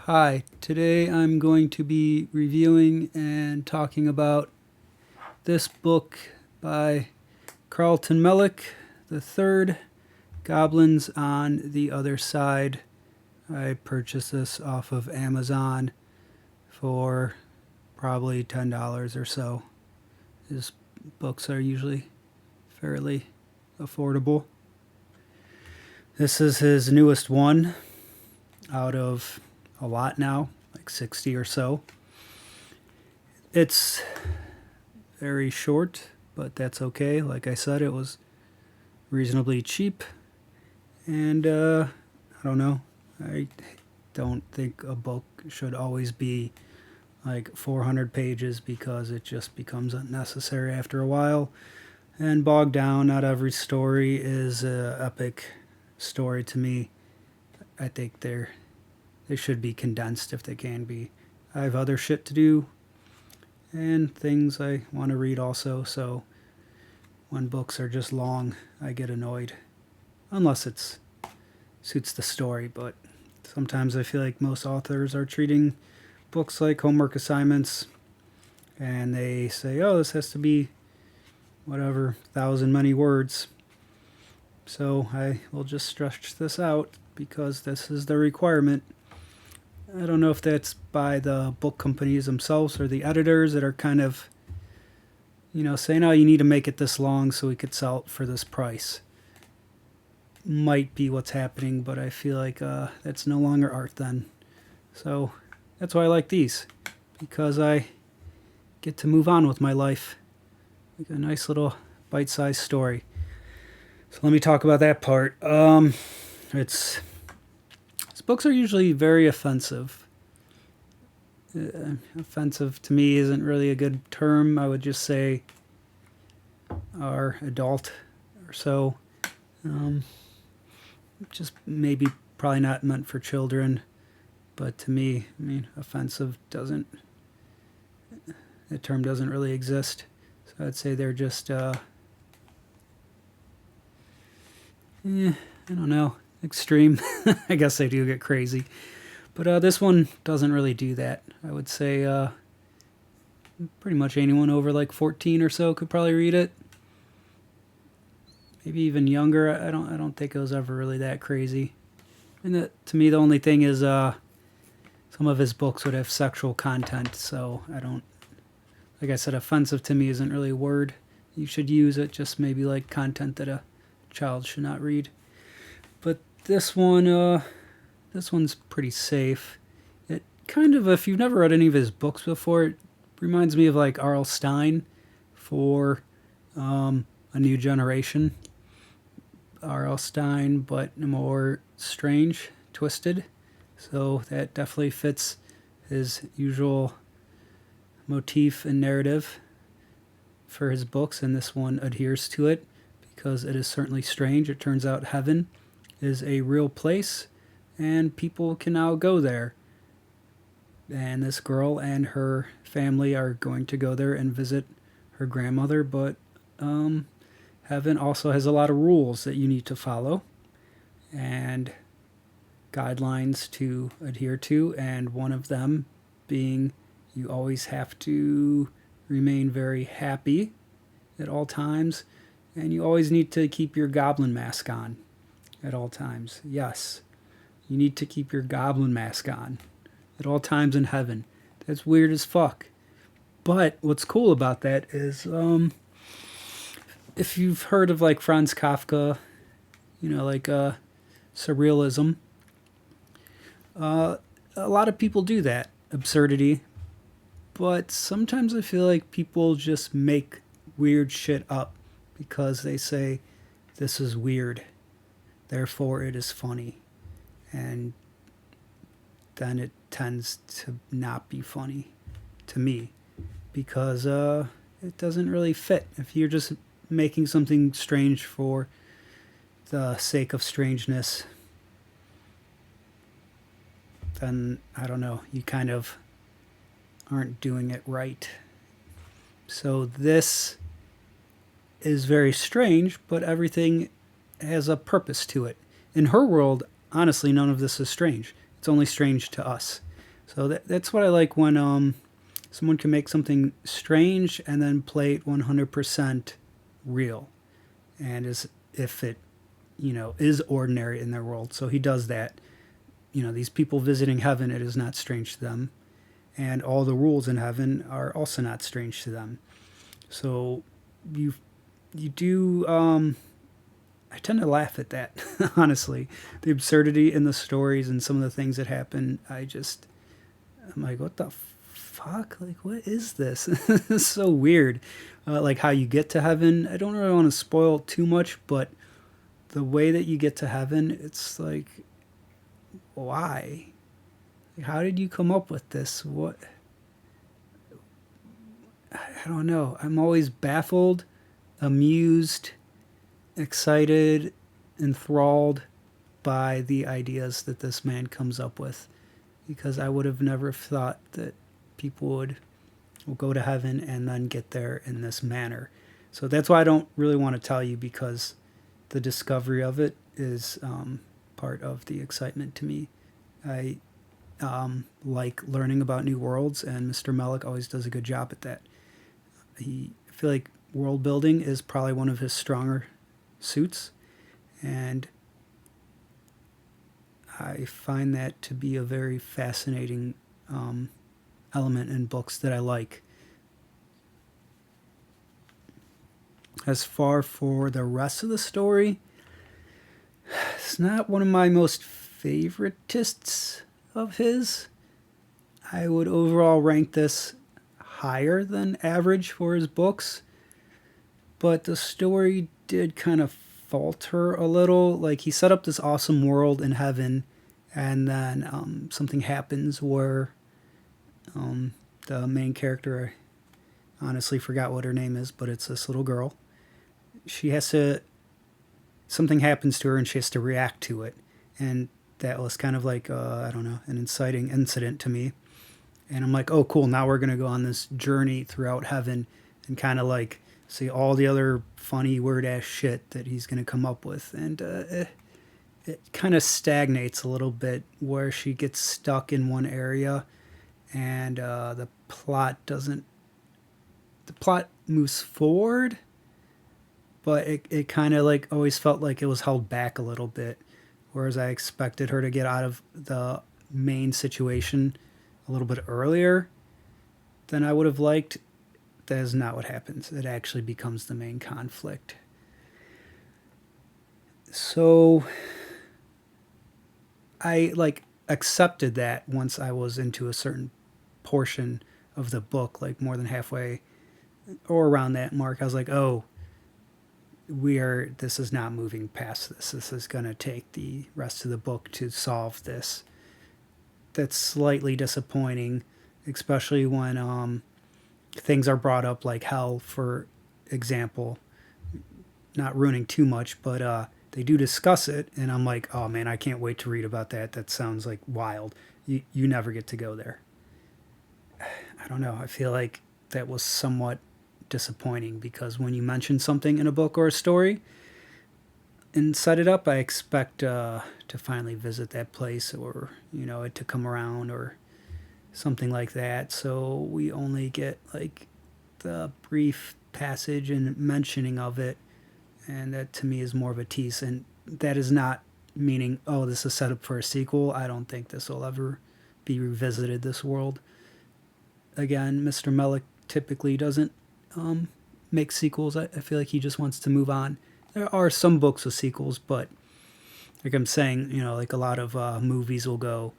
Hi, today I'm going to be reviewing and talking about this book by Carlton Mellick, the third, Goblins on the Other Side. I purchased this off of Amazon for probably $10 or so. His books are usually fairly affordable. This is his newest one out of a lot now, like 60 or so. It's very short, but that's okay. Like I said, it was reasonably cheap. And I don't know. I don't think a book should always be like 400 pages because it just becomes unnecessary after a while and bogged down. Not every story is an epic story to me. I think they should be condensed if they can be. I have other shit to do and things I want to read also, so when books are just long, I get annoyed. Unless it suits the story, but sometimes I feel like most authors are treating books like homework assignments, and they say, oh, this has to be whatever, 1,000 many words. So I will just stretch this out because this is the requirement. I don't know if that's by the book companies themselves or the editors that are kind of, saying, oh, you need to make it this long so we could sell it for this price. Might be what's happening, but I feel like that's no longer art then. So that's why I like these, because I get to move on with my life. Like a nice little bite-sized story. So let me talk about that part. These books are usually very offensive. Offensive to me isn't really a good term. I would just say are adult or so. Just maybe probably not meant for children. But to me, offensive doesn't, the term doesn't really exist. So I'd say they're just, I don't know, extreme. I guess they do get crazy. But this one doesn't really do that. I would say pretty much anyone over like 14 or so could probably read it. Maybe even younger. I don't think it was ever really that crazy. And to me, the only thing is some of his books would have sexual content, so I don't, like I said, offensive to me isn't really a word you should use. It just maybe like content that a child should not read. But this one's pretty safe. It kind of, if you've never read any of his books before, it reminds me of like R.L. Stine for a new generation. R.L. Stine, but more strange, twisted. So that definitely fits his usual motif and narrative for his books, and this one adheres to it because it is certainly strange. It turns out heaven is a real place, and people can now go there. And this girl and her family are going to go there and visit her grandmother, but heaven also has a lot of rules that you need to follow and guidelines to adhere to, and one of them being you always have to remain very happy at all times, and you always need to keep your goblin mask on at all times. Yes, you need to keep your goblin mask on at all times in heaven. That's weird as fuck. But what's cool about that is if you've heard of like Franz Kafka, like surrealism, a lot of people do that. Absurdity. But sometimes I feel like people just make weird shit up because they say, this is weird, therefore it is funny. And then it tends to not be funny to me because it doesn't really fit. If you're just making something strange for the sake of strangeness, then, I don't know, you kind of aren't doing it right. So this is very strange, but everything has a purpose to it. In her world, honestly, none of this is strange. It's only strange to us. So that's what I like when someone can make something strange and then play it 100% real, and as if it is ordinary in their world. So he does that. These people visiting heaven, it is not strange to them, and all the rules in heaven are also not strange to them. So you you do. I tend to laugh at that, honestly. The absurdity in the stories and some of the things that happen. I'm like, what the fuck? Like, what is this? It's so weird. Like how you get to heaven. I don't really want to spoil too much, but the way that you get to heaven, it's like, why? How did you come up with this? What? I don't know. I'm always baffled, amused, excited, enthralled by the ideas that this man comes up with, because I would have never thought that people will go to heaven and then get there in this manner. So that's why I don't really want to tell you, because the discovery of it is part of the excitement to me. I like learning about new worlds, and Mr. Mellick always does a good job at that. I feel like world building is probably one of his stronger suits, and I find that to be a very fascinating element in books that I like. As far for the rest of the story, it's not one of my most favoritists of his. I would overall rank this higher than average for his books, but the story did kind of falter a little. Like, he set up this awesome world in heaven, and then something happens where the main character, I honestly forgot what her name is, but it's this little girl. She has to, something happens to her and she has to react to it. And that was kind of like, I don't know, an inciting incident to me. And I'm like, oh, cool, now we're going to go on this journey throughout heaven and kind of like see all the other funny weird ass shit that he's going to come up with. And it kind of stagnates a little bit where she gets stuck in one area, and the plot moves forward, but it kind of like always felt like it was held back a little bit, whereas I expected her to get out of the main situation a little bit earlier than I would have liked. That is not what happens. It actually becomes the main conflict. So I like accepted that once I was into a certain portion of the book, like more than halfway or around that mark. I was like, oh, this is not moving past this. This is going to take the rest of the book to solve this. That's slightly disappointing, especially when things are brought up like hell, for example. Not ruining too much, but they do discuss it, and I'm like, oh man, I can't wait to read about that. That sounds like wild. You never get to go there. I don't know. I feel like that was somewhat disappointing, because when you mention something in a book or a story and set it up, I expect to finally visit that place, or it to come around or something like that. So we only get like the brief passage and mentioning of it, and that to me is more of a tease. And that is not meaning, oh, this is set up for a sequel. I don't think this will ever be revisited, this world. Again, Mr. Mellick typically doesn't make sequels. I feel like he just wants to move on. There are some books with sequels, but like I'm saying, like a lot of movies will go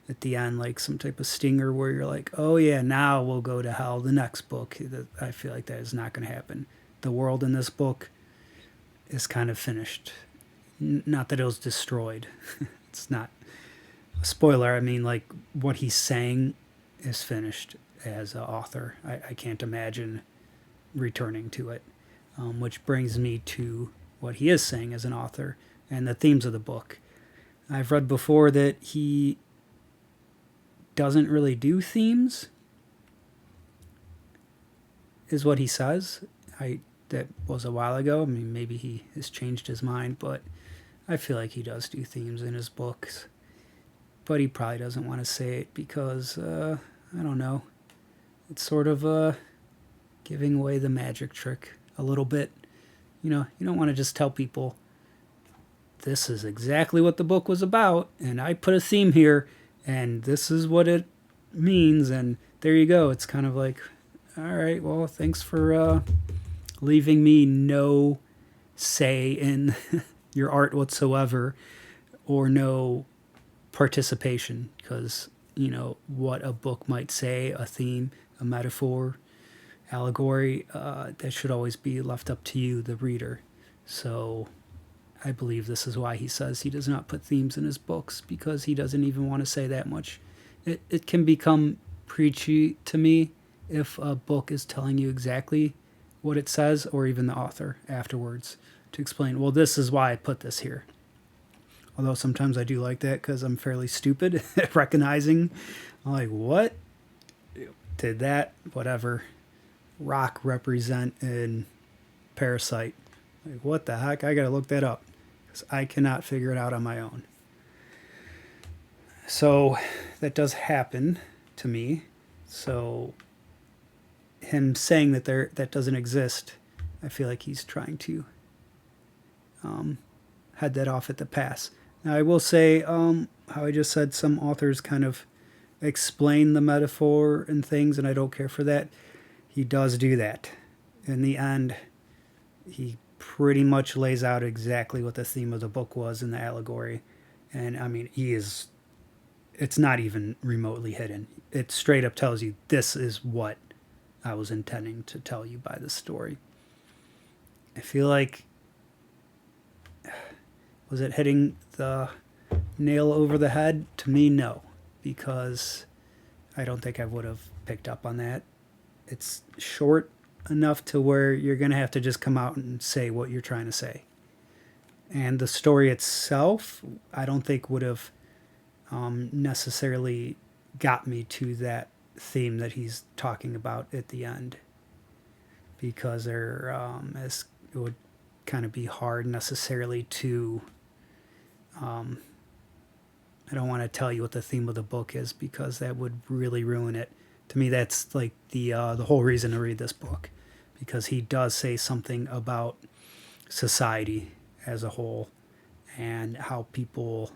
at the end, like some type of stinger where you're like, oh yeah, now we'll go to hell, the next book. I feel like that is not going to happen. The world in this book is kind of finished. Not that it was destroyed. It's not a spoiler. I mean, like, what he's saying is finished as an author. I can't imagine returning to it, which brings me to what he is saying as an author and the themes of the book. I've read before that he doesn't really do themes, is what he says. That was a while ago. I mean, maybe he has changed his mind, but I feel like he does do themes in his books. but he probably doesn't want to say it because, I don't know, it's sort of giving away the magic trick a little bit. You don't want to just tell people, this is exactly what the book was about, and I put a theme here, and this is what it means, and there you go. It's kind of like, all right, well, thanks for leaving me no say in your art whatsoever, or no participation, because what a book might say, a theme, a metaphor, allegory, that should always be left up to you, the reader. So I believe this is why he says he does not put themes in his books, because he doesn't even want to say that much. It can become preachy to me if a book is telling you exactly what it says, or even the author afterwards to explain, well, this is why I put this here. Although sometimes I do like that because I'm fairly stupid at recognizing. I'm like, what did that, whatever, rock represent in Parasite? Like, what the heck? I got to look that up because I cannot figure it out on my own. So that does happen to me. So him saying that doesn't exist, I feel like he's trying to head that off at the pass. Now, I will say, how I just said, some authors kind of explain the metaphor and things, and I don't care for that. He does do that. In the end, he pretty much lays out exactly what the theme of the book was in the allegory. And, I mean, it's not even remotely hidden. It straight up tells you, this is what I was intending to tell you by this story. I feel like, was it hitting the nail over the head? To me, no, because I don't think I would have picked up on that. It's short enough to where you're going to have to just come out and say what you're trying to say. And the story itself, I don't think would have necessarily got me to that theme that he's talking about at the end, because it would kind of be hard necessarily to I don't want to tell you what the theme of the book is, because that would really ruin it. To me, that's like the whole reason to read this book, because he does say something about society as a whole and how people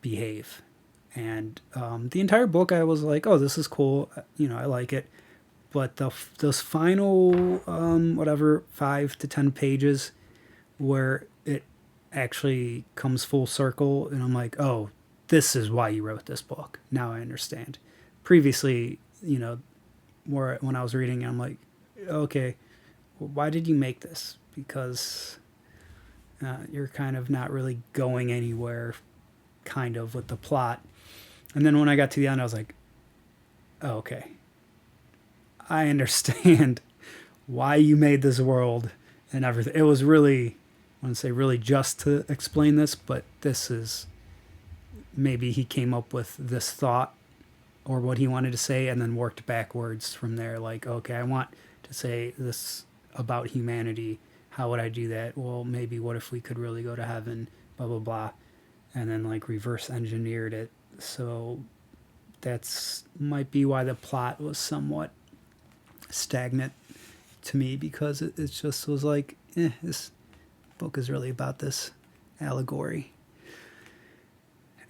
behave. And the entire book, I was like, oh, this is cool. I like it. But those final, 5 to 10 pages where it actually comes full circle, and I'm like, oh, this is why you wrote this book. Now I understand. Previously, when I was reading it, I'm like, okay, well, why did you make this? Because you're kind of not really going anywhere, kind of, with the plot. And then when I got to the end, I was like, oh, okay, I understand why you made this world and everything. It was really, I want to say really just to explain this, but this is, maybe he came up with this thought or what he wanted to say and then worked backwards from there. Like, okay, I want to say this about humanity. How would I do that? Well, maybe what if we could really go to heaven, blah, blah, blah. And then like reverse engineered it. So that's might be why the plot was somewhat stagnant to me, because it just was like, this book is really about this allegory.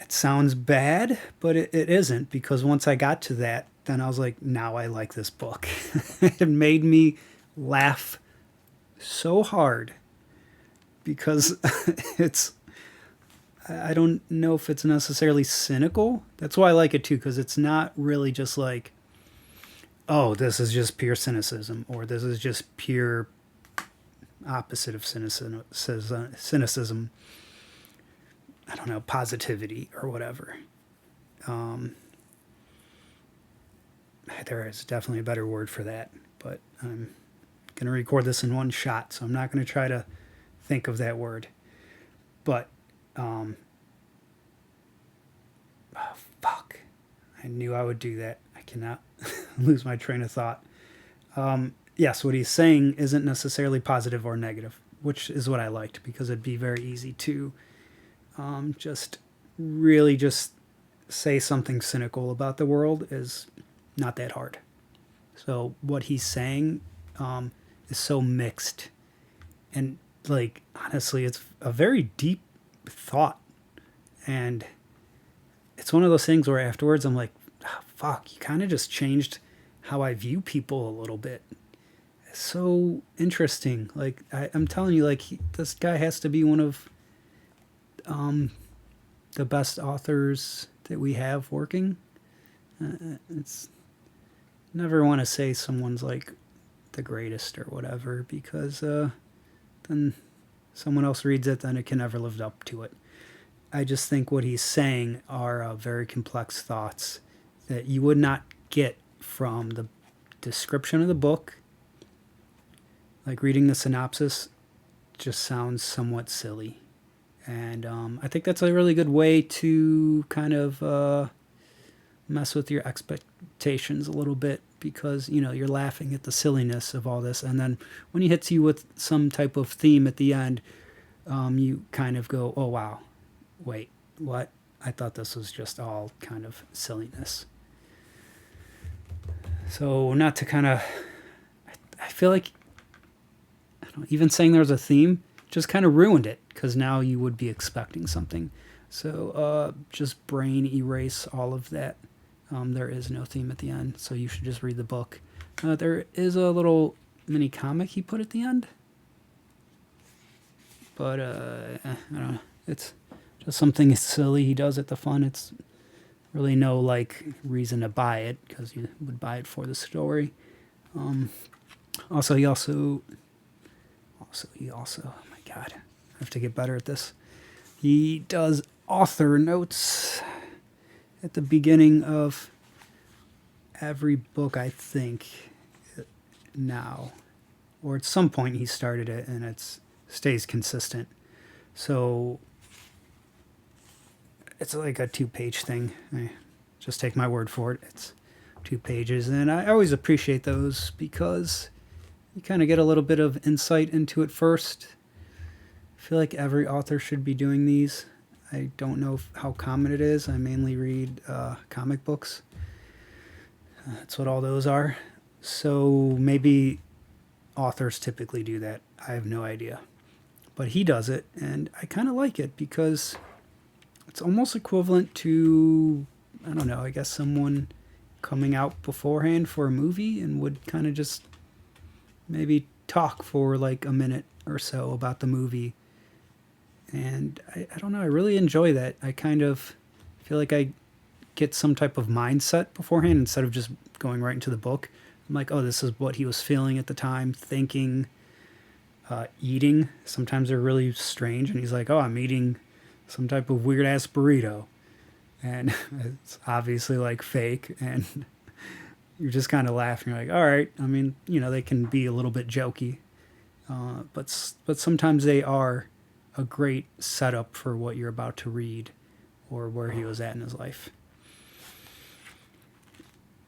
It sounds bad, but it isn't, because once I got to that, then I was like, now I like this book. It made me laugh so hard, because I don't know if it's necessarily cynical. That's why I like it too, because it's not really just like, oh, this is just pure cynicism, or this is just pure opposite of cynicism. I don't know, positivity or whatever. There is definitely a better word for that, but I'm going to record this in one shot, so I'm not going to try to think of that word. But, oh, fuck. I knew I would do that. I cannot lose my train of thought. Yes, what he's saying isn't necessarily positive or negative, which is what I liked, because it'd be very easy to just really just say something cynical about the world is not that hard. So what he's saying is so mixed, and like honestly, it's a very deep thought, and it's one of those things where afterwards I'm like, oh, fuck, you kind of just changed how I view people a little bit. It's so interesting. Like I'm telling you, like this guy has to be one of the best authors that we have working. It's never want to say someone's like the greatest or whatever because then someone else reads it, then it can never live up to it. I just think what he's saying are very complex thoughts that you would not get from the description of the book. Like reading the synopsis just sounds somewhat silly. And I think that's a really good way to kind of mess with your expectations a little bit because, you know, you're laughing at the silliness of all this. And then when he hits you with some type of theme at the end, you kind of go, oh, wow, wait, what? I thought this was just all kind of silliness. So not to kind of, I feel like, I don't know, even saying there's a theme just kind of ruined it because now you would be expecting something. So just brain erase all of that. There is no theme at the end, so you should just read the book. There is a little mini comic he put at the end, but I don't know. It's just something silly he does at the fun. It's really no like reason to buy it because you would buy it for the story. Also, he also, oh my god, I have to get better at this. He does author notes at the beginning of every book, I think, now. Or at some point he started it and it stays consistent. So it's like a 2-page thing. Just take my word for it. It's 2 pages. And I always appreciate those because you kind of get a little bit of insight into it first. I feel like every author should be doing these. I don't know how common it is. I mainly read comic books. That's what all those are. So maybe authors typically do that. I have no idea. But he does it, and I kind of like it because it's almost equivalent to, I don't know, I guess someone coming out beforehand for a movie and would kind of just maybe talk for like a minute or so about the movie. And I don't know, I really enjoy that. I kind of feel like I get some type of mindset beforehand instead of just going right into the book. I'm like, oh, this is what he was feeling at the time, thinking, eating. Sometimes they're really strange, and he's like, oh, I'm eating some type of weird-ass burrito. And it's obviously, like, fake, and you're just kind of laughing. You're like, all right, I mean, you know, they can be a little bit jokey. But sometimes they are a great setup for what you're about to read or where he was at in his life.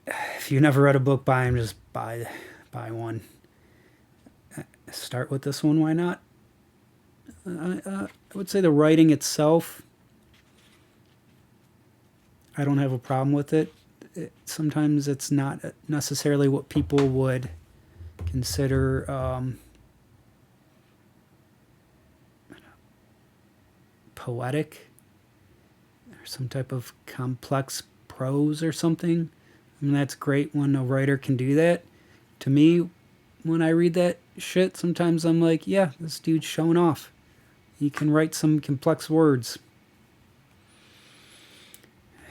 If you never read a book by him, just buy one. Start with this one, why not? I would say the writing itself, I don't have a problem with it. Sometimes it's not necessarily what people would consider poetic or some type of complex prose or something. I mean, that's great when a writer can do that. To me, when I read that shit, sometimes I'm like, yeah, this dude's showing off. He can write some complex words.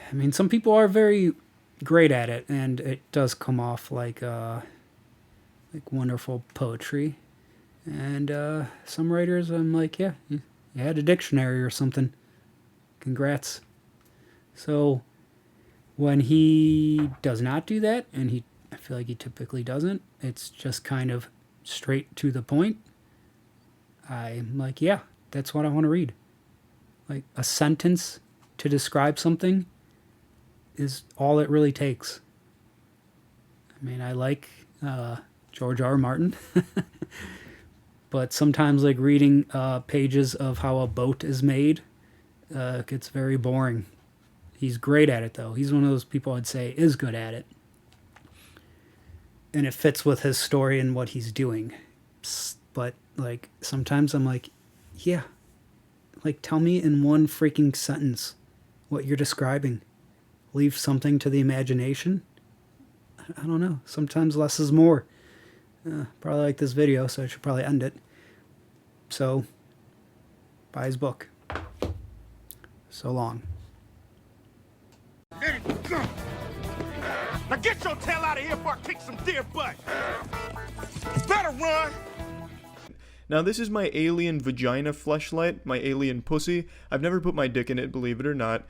I mean, some people are very great at it, and it does come off like wonderful poetry. And some writers, I'm like, yeah, you had a dictionary or something. Congrats. So when he does not do that, and I feel like he typically doesn't, it's just kind of straight to the point. I'm like, yeah, that's what I want to read. Like a sentence to describe something is all it really takes. I mean, I like George R. R. Martin, but sometimes like reading pages of how a boat is made gets very boring. He's great at it, though. He's one of those people I'd say is good at it. And it fits with his story and what he's doing. But, like, sometimes I'm like, yeah. Like, tell me in one freaking sentence what you're describing. Leave something to the imagination. I don't know. Sometimes less is more. Probably like this video, so I should probably end it. So, buy his book. So long. There you go. Now get your tail out of here before I kick some deer butt. You better run. Now this is my alien vagina fleshlight, my alien pussy. I've never put my dick in it, believe it or not.